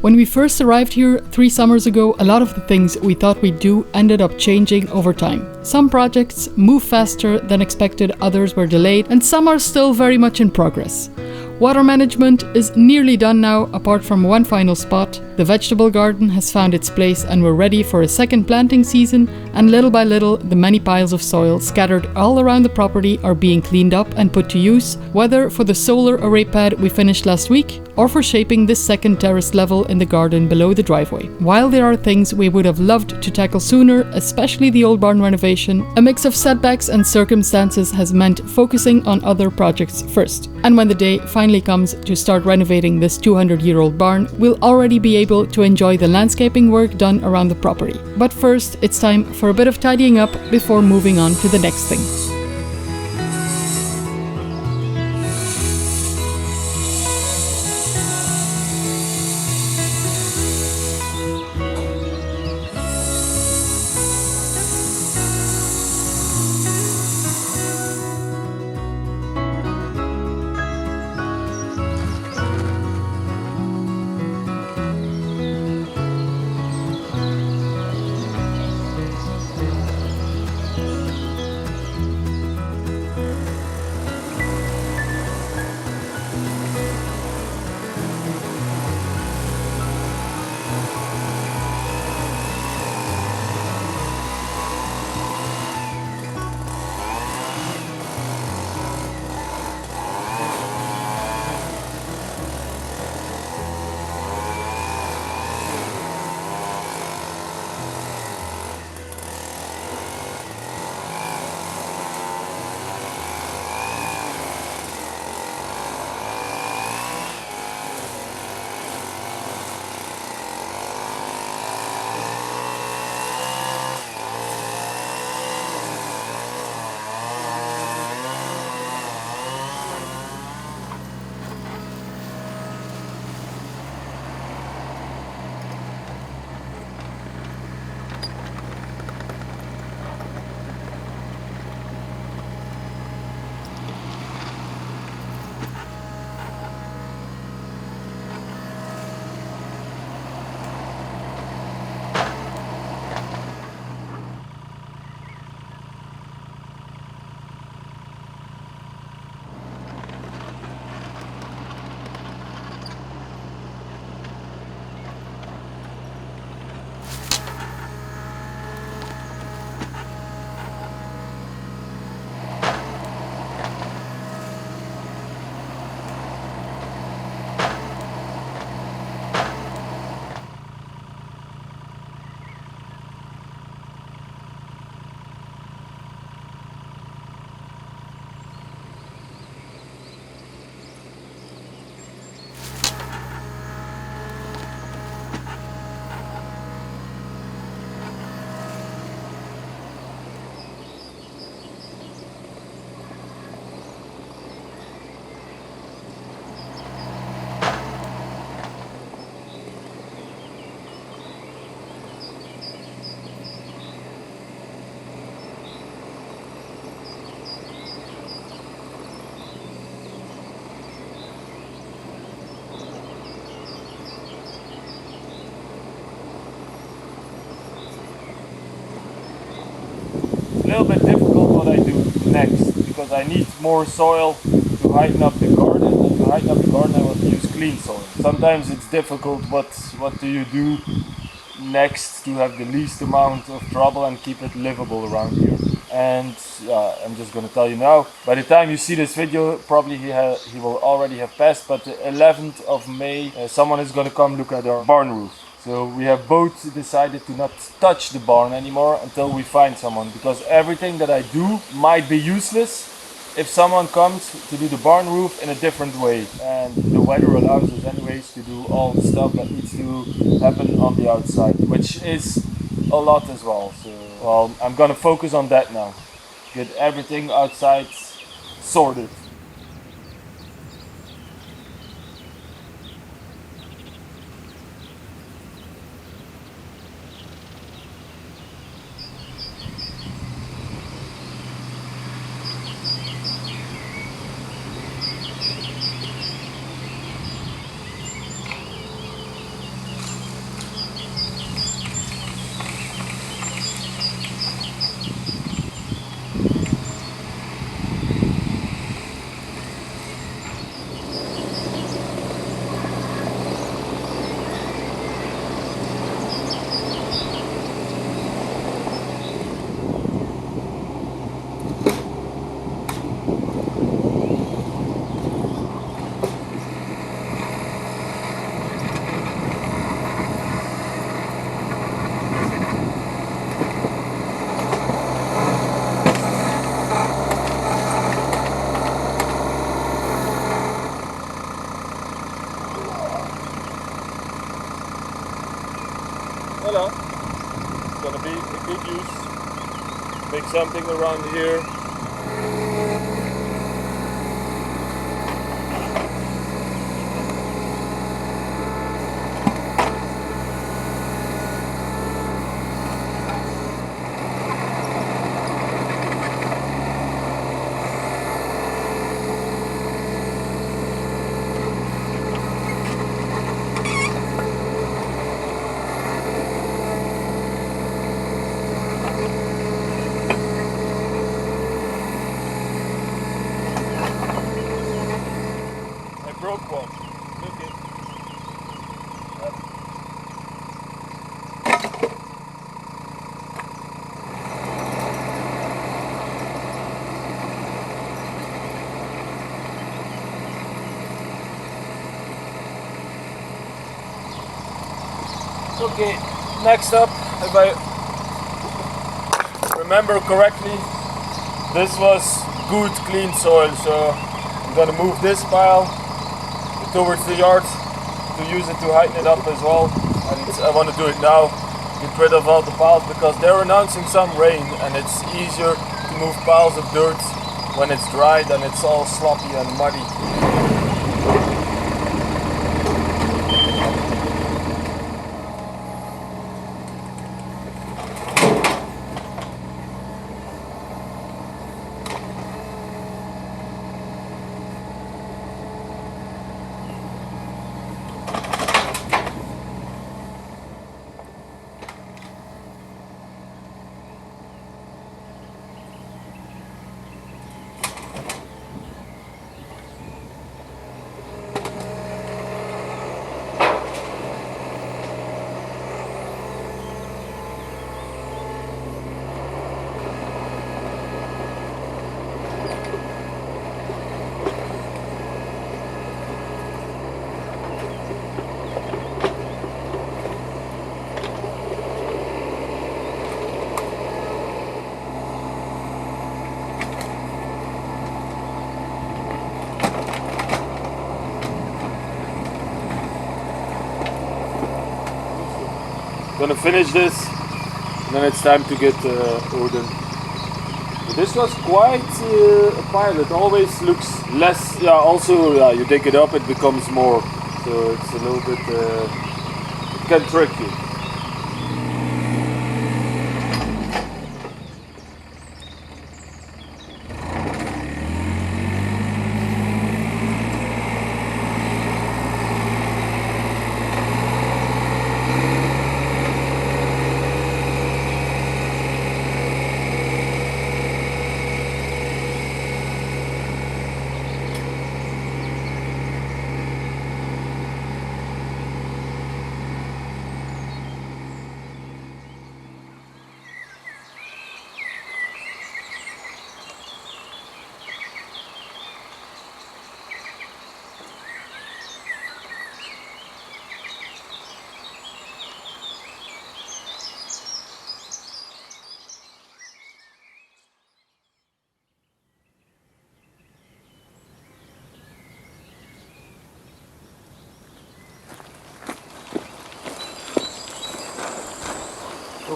When we first arrived here 3 summers ago, a lot of the things we thought we'd do ended up changing over time. Some projects moved faster than expected, others were delayed, and some are still very much in progress. Water management is nearly done now, apart from one final spot. The vegetable garden has found its place and we're ready for a second planting season, and little by little the many piles of soil scattered all around the property are being cleaned up and put to use, whether for the solar array pad we finished last week or for shaping this second terrace level in the garden below the driveway. While there are things we would have loved to tackle sooner, especially the old barn renovation, a mix of setbacks and circumstances has meant focusing on other projects first. And when the day finally comes to start renovating this 200-year-old barn, we'll already be able to enjoy the landscaping work done around the property. But first, it's time for a bit of tidying up before moving on to the next thing. A little bit difficult what I do next, because I need more soil to heighten up the garden, and to heighten up the garden I want to use clean soil. Sometimes it's difficult, what do you do next to have the least amount of trouble and keep it livable around here. And I'm just going to tell you now, by the time you see this video probably he will already have passed, but the 11th of May someone is going to come look at our barn roof. So we have both decided to not touch the barn anymore until we find someone, because everything that I do might be useless if someone comes to do the barn roof in a different way. And the weather allows us anyways to do all the stuff that needs to happen on the outside, which is a lot as well. So well, I'm gonna focus on that now. Get everything outside sorted. Voila. It's gonna be a good use. Make something around here. Broke one. Okay. Okay, next up, if I remember correctly, this was good clean soil, so I'm gonna move this pile towards the yard to use it to heighten it up as well. And I want to do it now, get rid of all the piles, because they're announcing some rain and it's easier to move piles of dirt when it's dry than it's all sloppy and muddy. Gonna finish this, and then it's time to get Odin. But this was quite a pile. It always looks less. Yeah. Also, you dig it up, it becomes more. So it's a little bit. It can trick you.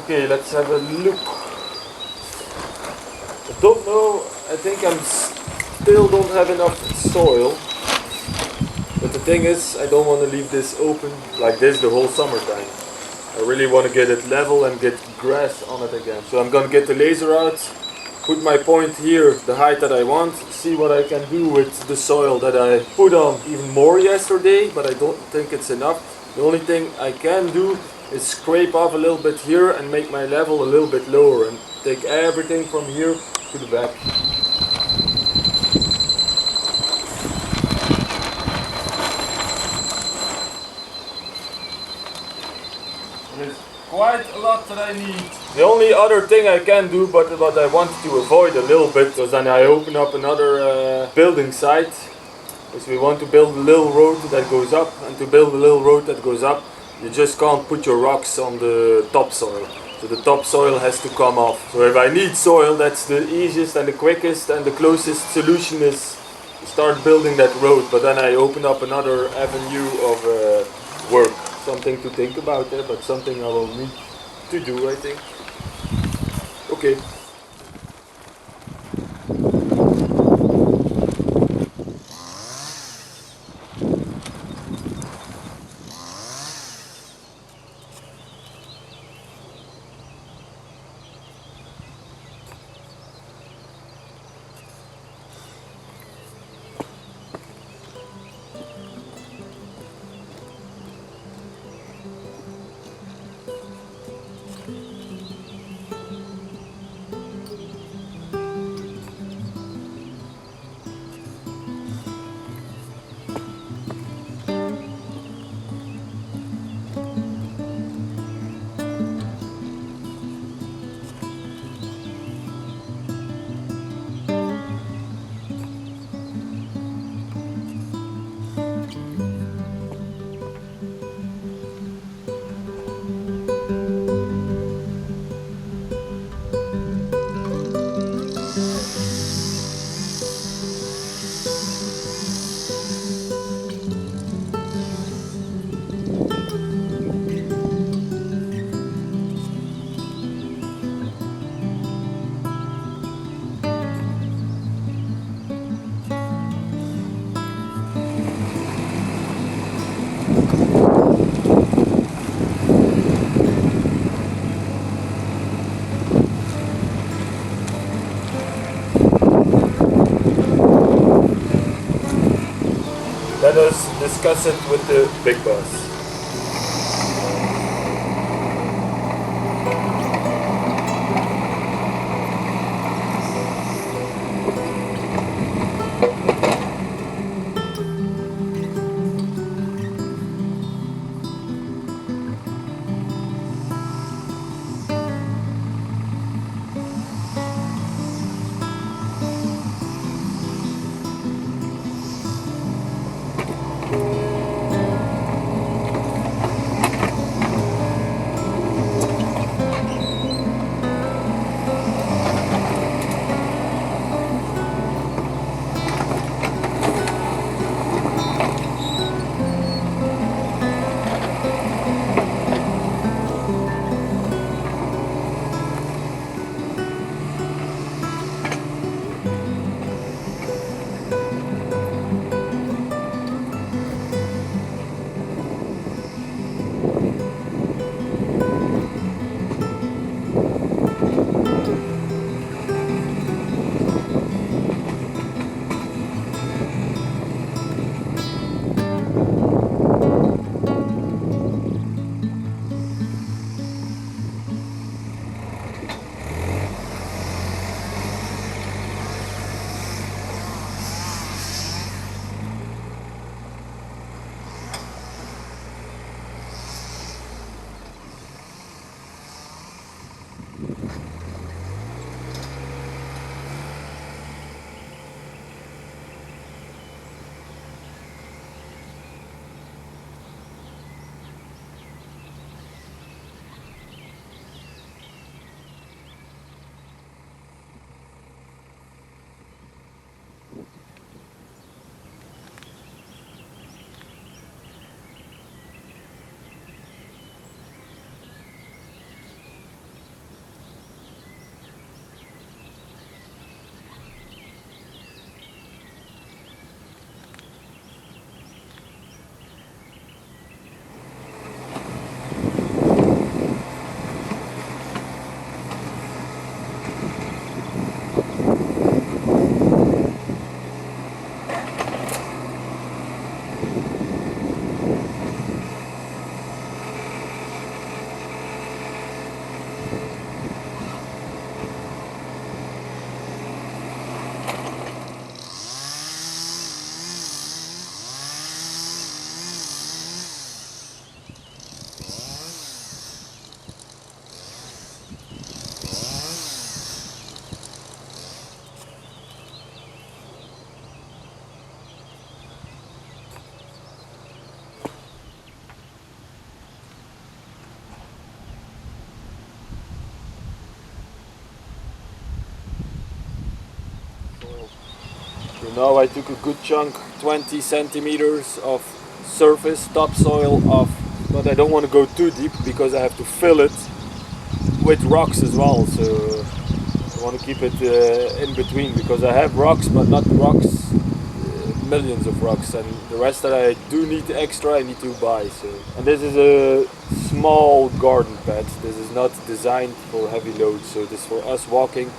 Okay, let's have a look. I don't know, I think still don't have enough soil. But the thing is, I don't want to leave this open like this the whole summertime. I really want to get it level and get grass on it again. So I'm gonna get the laser out, put my point here, the height that I want, see what I can do with the soil that I put on even more yesterday, but I don't think it's enough. The only thing I can do is scrape off a little bit here and make my level a little bit lower and take everything from here to the back. There's quite a lot that I need. The only other thing I can do, but what I want to avoid a little bit, because then I open up another building site, is we want to build a little road that goes up, and to build a little road that goes up, you just can't put your rocks on the topsoil. So the topsoil has to come off. So if I need soil, that's the easiest and the quickest and the closest solution is start building that road. But then I open up another avenue of work. something to think about there, but something I will need to do, I think. Okay. Let us discuss it with the big boss. So now I took a good chunk, 20 centimeters of surface topsoil of but I don't want to go too deep because I have to fill it with rocks as well. So I want to keep it in between, because I have rocks, but not rocks, millions of rocks, and the rest that I do need extra I need to buy. So, and this is a small garden bed. This is not designed for heavy loads, so this is for us walking.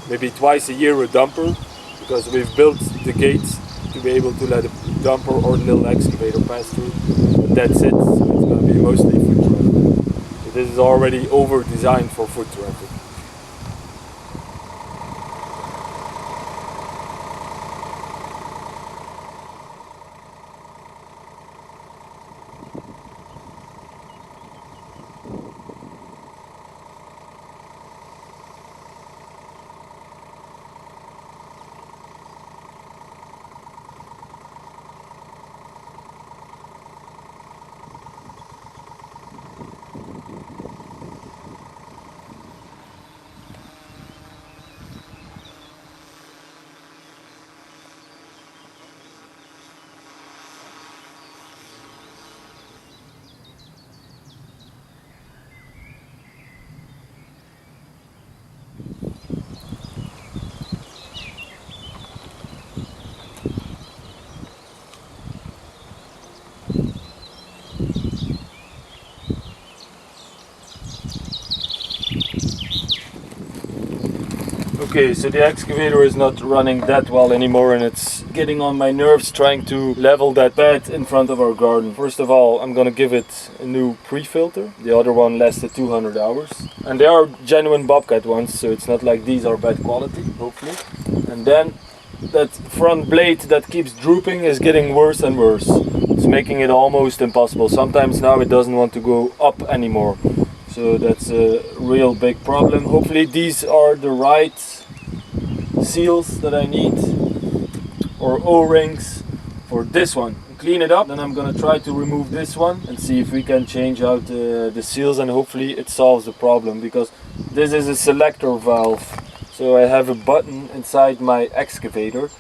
Maybe twice a year a dumper, because we've built the gates to be able to let a dumper or little excavator pass through, but that's it. So it's going to be mostly foot traffic. So this is already over designed for foot traffic. Okay, so the excavator is not running that well anymore, and it's getting on my nerves trying to level that bed in front of our garden. First of all, I'm gonna give it a new pre-filter. The other one lasted 200 hours. And they are genuine Bobcat ones, so it's not like these are bad quality, hopefully. And then that front blade that keeps drooping is getting worse and worse. It's making it almost impossible. Sometimes now it doesn't want to go up anymore. So that's a real big problem. Hopefully these are the right seals that I need, or O-rings for this one. Clean it up, then I'm gonna try to remove this one and see if we can change out the seals, and hopefully it solves the problem, because this is a selector valve. So I have a button inside my excavator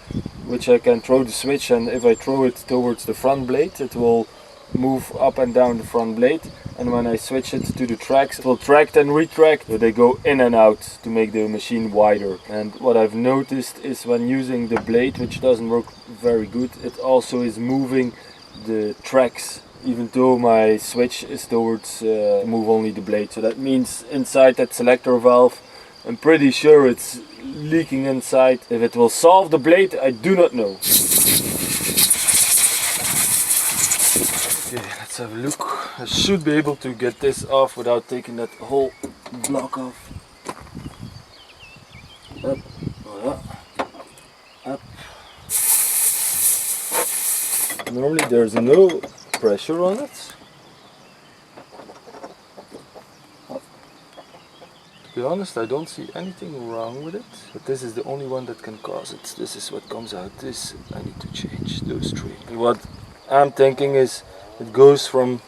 which I can throw the switch, and if I throw it towards the front blade it will move up and down the front blade, and when I switch it to the tracks it will tract and retract, so they go in and out to make the machine wider. And what I've noticed is when using the blade, which doesn't work very good, it also is moving the tracks, even though my switch is towards move only the blade. So that means inside that selector valve, I'm pretty sure it's leaking inside. If it will solve the blade, I do not know. Okay, let's have a look. I should be able to get this off without taking that whole block off. Up, up. Normally there's no pressure on it. To be honest, I don't see anything wrong with it, but this is the only one that can cause it. This is what comes out. This I need to change, those three. And what I'm thinking is it goes from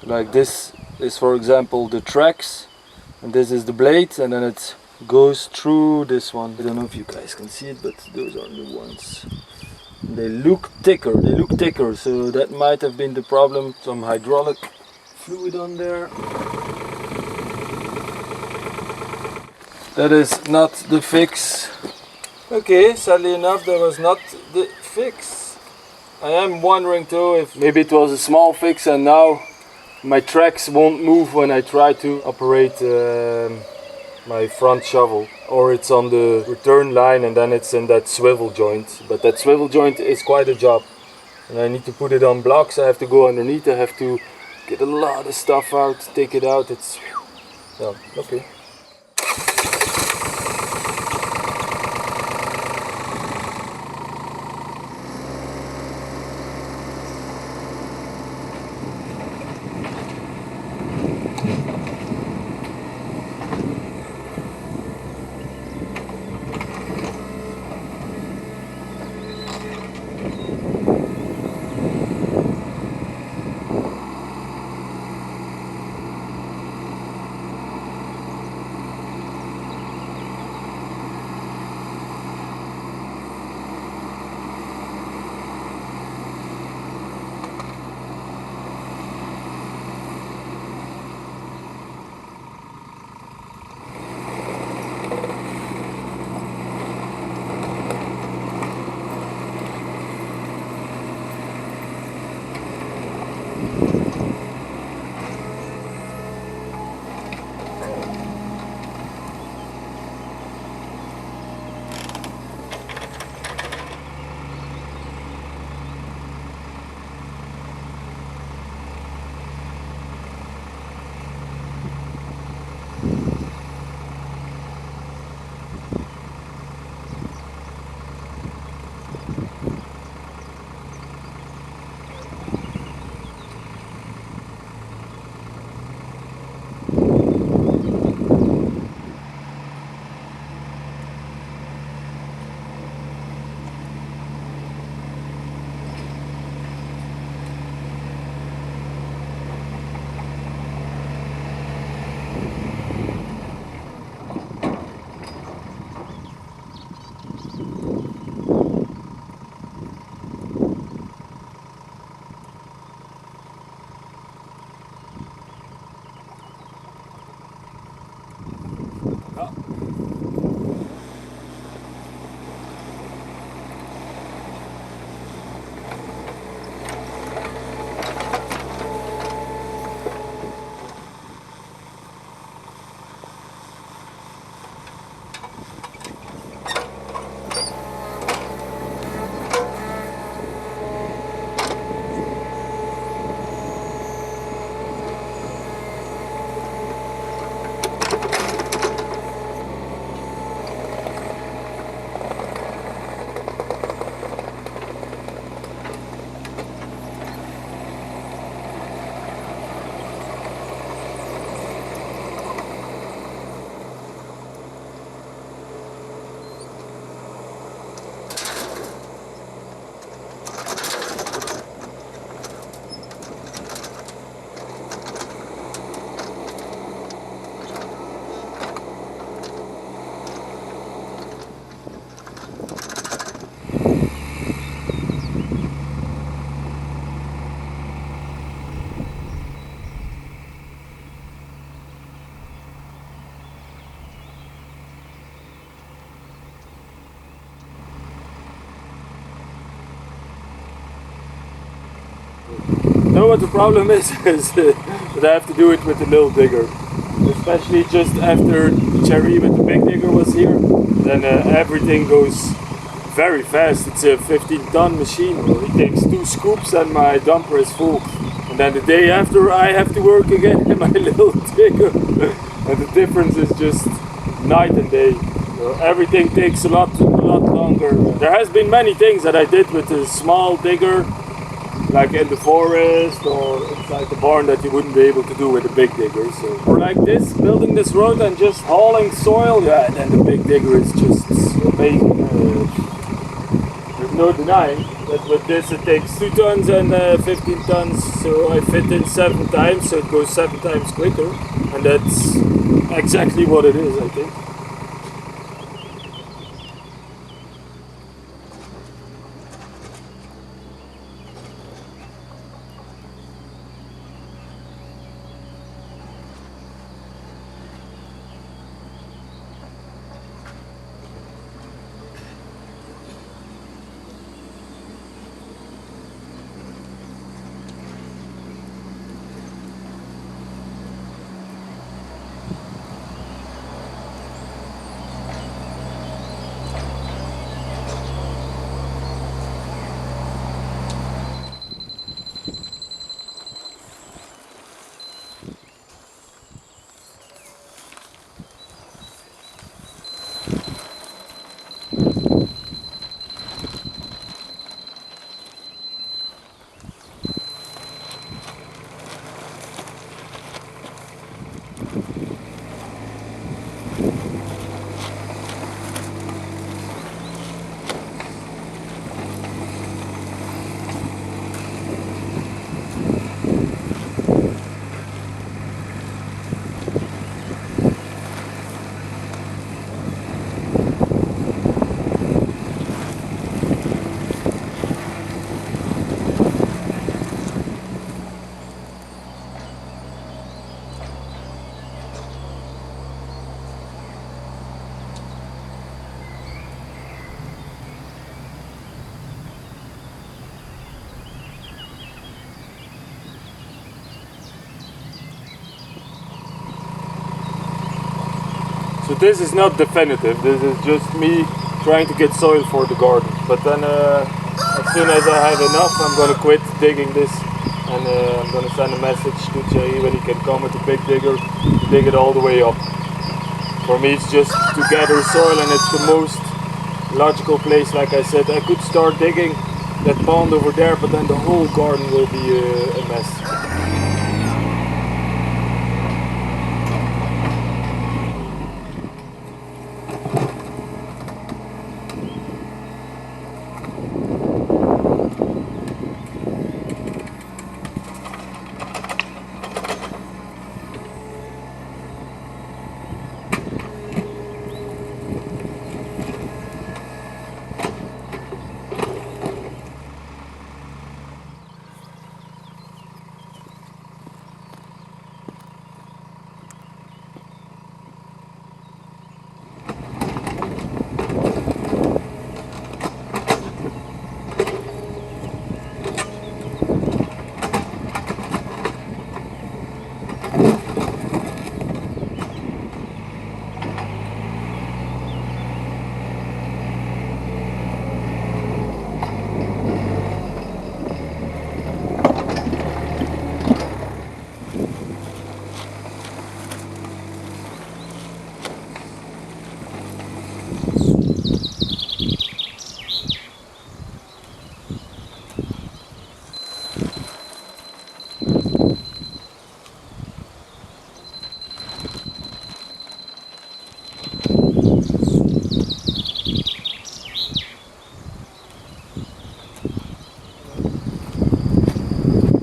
like this is, for example, the tracks, and this is the blade, and then it goes through this one. I don't know if you guys can see it, but those are new ones. They look thicker, so that might have been the problem. Some hydraulic fluid on there. That is not the fix. Okay, sadly enough, that was not the fix. I am wondering too if maybe it was a small fix and now my tracks won't move when I try to operate my front shovel, or it's on the return line and then it's in that swivel joint. But that swivel joint is quite a job, and I need to put it on blocks. I have to go underneath, I have to get a lot of stuff out, take it out. It's, yeah, okay. know what the problem is? Is that I have to do it with a little digger. Especially just after Cherry with the big digger was here, then everything goes very fast. It's a 15-ton machine. It takes 2 scoops and my dumper is full. And then the day after I have to work again in my little digger. And the difference is just night and day. So everything takes a lot longer. There has been many things that I did with a small digger, like in the forest or inside the barn, that you wouldn't be able to do with a big digger. So for like this, building this road and just hauling soil, yeah, then the big digger is just amazing. There's no denying that with this it takes 2 tons and 15 tons, so I fit in 7 times, so it goes 7 times quicker, and that's exactly what it is, I think. So this is not definitive, this is just me trying to get soil for the garden. But then as soon as I have enough, I'm going to quit digging this, and I'm going to send a message to Thierry when he can come with a big digger to dig it all the way up. For me it's just to gather soil, and it's the most logical place. Like I said, I could start digging that pond over there, but then the whole garden will be a mess.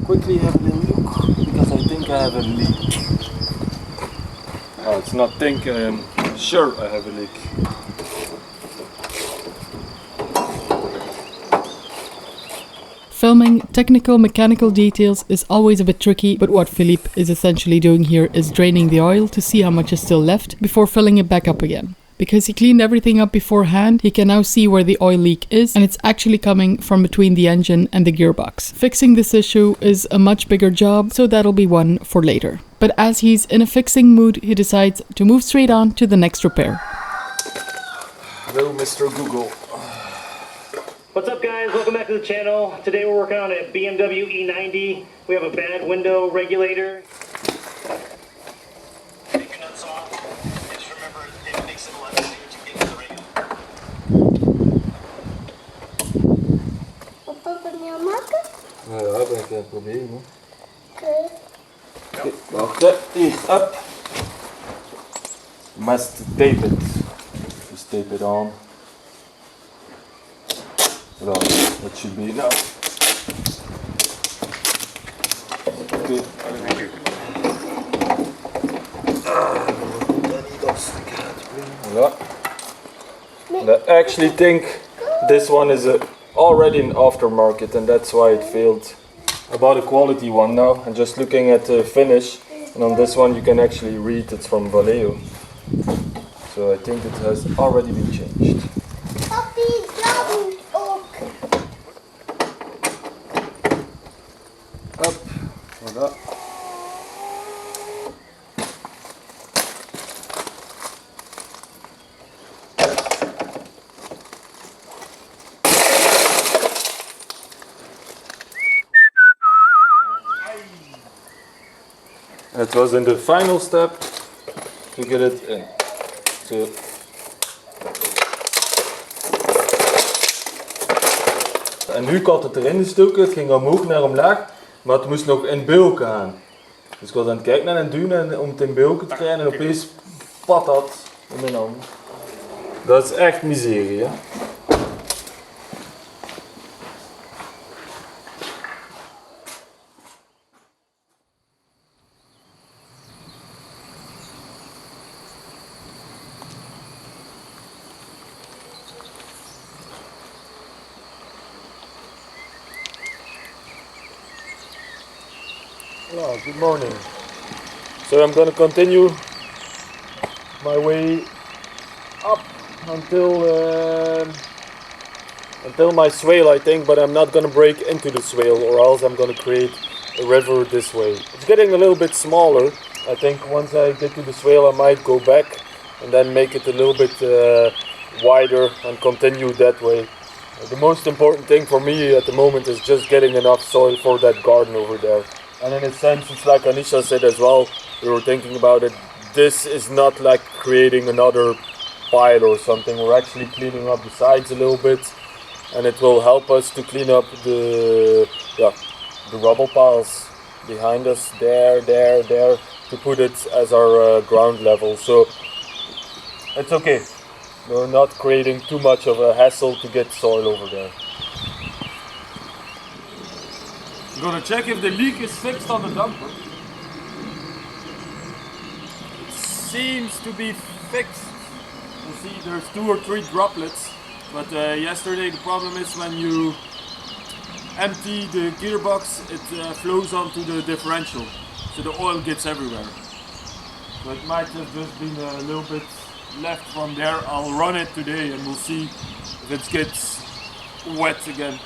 Quickly have a little look, because I think I have a leak. Oh, it's not think, I am sure I have a leak. Filming technical mechanical details is always a bit tricky, but what Philippe is essentially doing here is draining the oil to see how much is still left before filling it back up again. Because he cleaned everything up beforehand, he can now see where the oil leak is, and it's actually coming from between the engine and the gearbox. Fixing this issue is a much bigger job, so that'll be one for later. But as he's in a fixing mood, he decides to move straight on to the next repair. Hello, Mr. Google. What's up, guys? Welcome back to the channel. Today we're working on a BMW E90. We have a bad window regulator. Take your nuts off. Just remember, it makes it a lot easier to get to the radio. Papa, ben je aan het maken? Ja, dat ben ik aan het proberen. Oké. Wacht, hier, up. Must tape it. Just tape it on. Well, that should be enough. Okay. Yeah. And I actually think this one is already an aftermarket, and that's why it failed. I bought a quality one now, and just looking at the finish, and on this one you can actually read it's from Vallejo. So I think it has already been changed. Papi, dat moet ook. Up, voilà. It was in the final step to get it in. So en nu had het erin gestoken, het ging omhoog naar omlaag, maar het moest nog in bulken gaan. Dus ik was aan het kijken naar een duwen om het in bulken te krijgen en opeens pat dat in mijn hand. Dat is echt miserie, hè. Hello, good morning. So I'm going to continue my way up until my swale, I think, but I'm not going to break into the swale, or else I'm going to create a river this way. It's getting a little bit smaller. I think once I get to the swale I might go back and then make it a little bit wider and continue that way. The most important thing for me at the moment is just getting enough soil for that garden over there. And in a sense, it's like Anisha said as well, we were thinking about it, this is not like creating another pile or something. We're actually cleaning up the sides a little bit, and it will help us to clean up the rubble piles behind us, there, to put it as our ground level. So it's okay. We're not creating too much of a hassle to get soil over there. I'm gonna check if the leak is fixed on the dumper. It seems to be fixed. You see there's 2 or 3 droplets, but yesterday the problem is when you empty the gearbox, it flows onto the differential, so the oil gets everywhere. So it might have just been a little bit left from there. I'll run it today and we'll see if it gets wet again.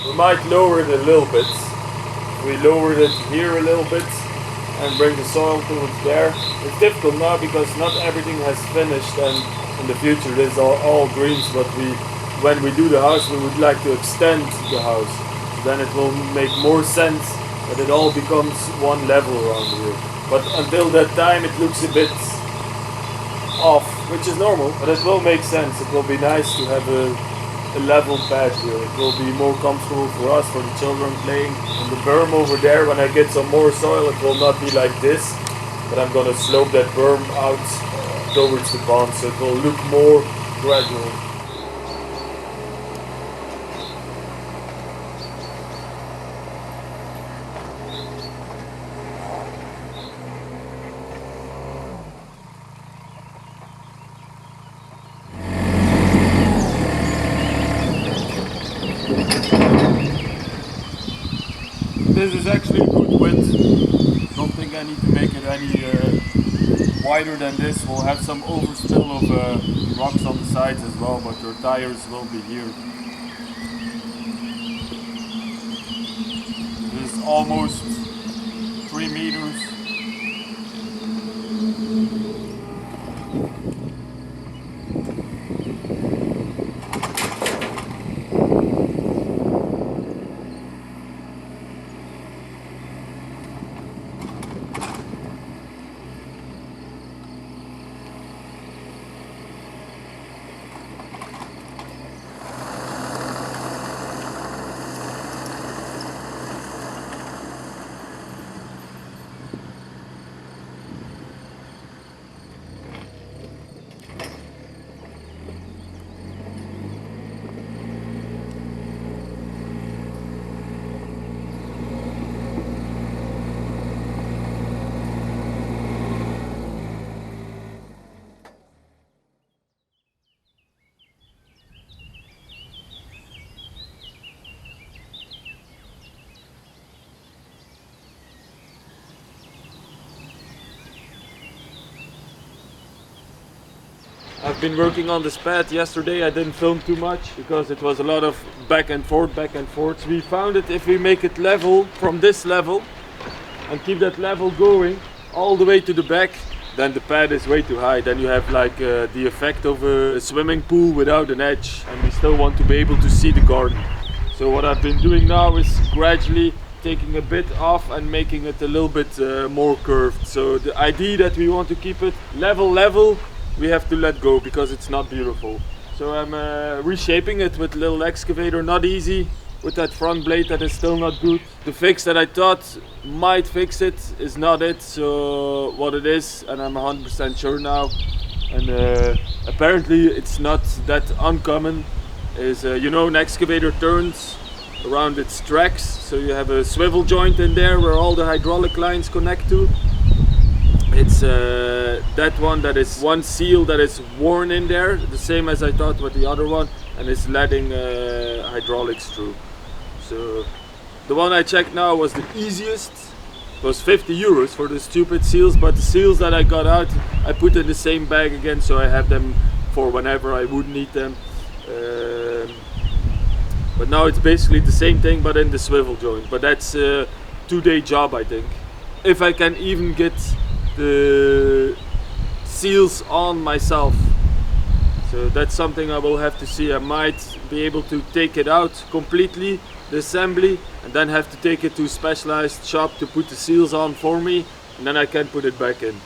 We might lower it a little bit. We lowered it here a little bit and bring the soil towards there. It's difficult now because not everything has finished, and in the future this is all dreams, but when we do the house we would like to extend the house. So then it will make more sense that it all becomes one level around here. But until that time it looks a bit off, which is normal, but it will make sense. It will be nice to have a level pad here. It will be more comfortable for us, for the children playing. And the berm over there, when I get some more soil, it will not be like this, but I'm gonna slope that berm out towards the pond, so it will look more gradual. This is actually good width. Don't think I need to make it any wider than this. We'll have some overspill of rocks on the sides as well, but your tires will be here. This is almost 3 meters. I've been working on this pad. Yesterday I didn't film too much because it was a lot of back and forth. We found it, if we make it level from this level and keep that level going all the way to the back, then the pad is way too high. Then you have like the effect of a swimming pool without an edge, and we still want to be able to see the garden. So what I've been doing now is gradually taking a bit off and making it a little bit more curved. So the idea that we want to keep it level, we have to let go because it's not beautiful. So I'm reshaping it with a little excavator. Not easy with that front blade, that is still not good. The fix that I thought might fix it is not it. So what it is, and I'm 100% sure now, and apparently it's not that uncommon, is you know, an excavator turns around its tracks, so you have a swivel joint in there where all the hydraulic lines connect to. It's that one, that is one seal that is worn in there, the same as I thought with the other one, and it's letting hydraulics through. So the one I checked now was the easiest. It was 50 euros for the stupid seals, but the seals that I got out I put in the same bag again, so I have them for whenever I would need them. But now it's basically the same thing but in the swivel joint, but that's a 2-day job, I think. If I can even get the seals on myself. So that's something I will have to see. I might be able to take it out completely, the assembly, and then have to take it to a specialized shop to put the seals on for me, and then I can put it back in.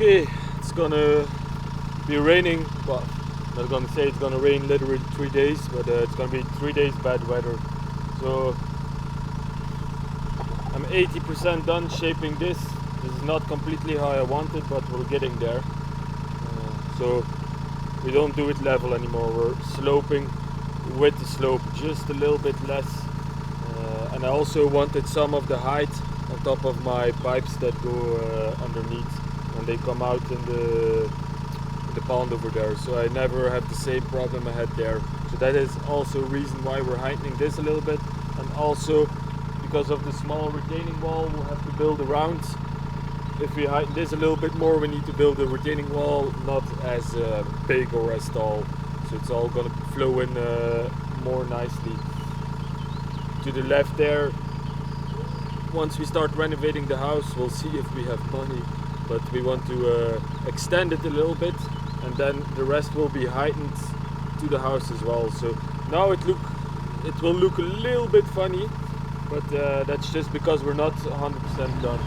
Okay, it's gonna be raining. Well, I'm not gonna say it's gonna rain literally 3 days, but it's gonna be 3 days bad weather. So I'm 80% done shaping this. This is not completely how I want it, but we're getting there. So we don't do it level anymore. We're sloping with the slope just a little bit less. And I also wanted some of the height on top of my pipes that go underneath when they come out in the pond over there. So I never have the same problem I had there. So that is also a reason why we're heightening this a little bit. And also because of the small retaining wall we'll have to build around. If we heighten this a little bit more, we need to build a retaining wall not as big or as tall. So it's all gonna flow in more nicely. To the left there, once we start renovating the house, we'll see if we have money. But we want to extend it a little bit, and then the rest will be heightened to the house as well. So now it will look a little bit funny, but that's just because we're not 100% done.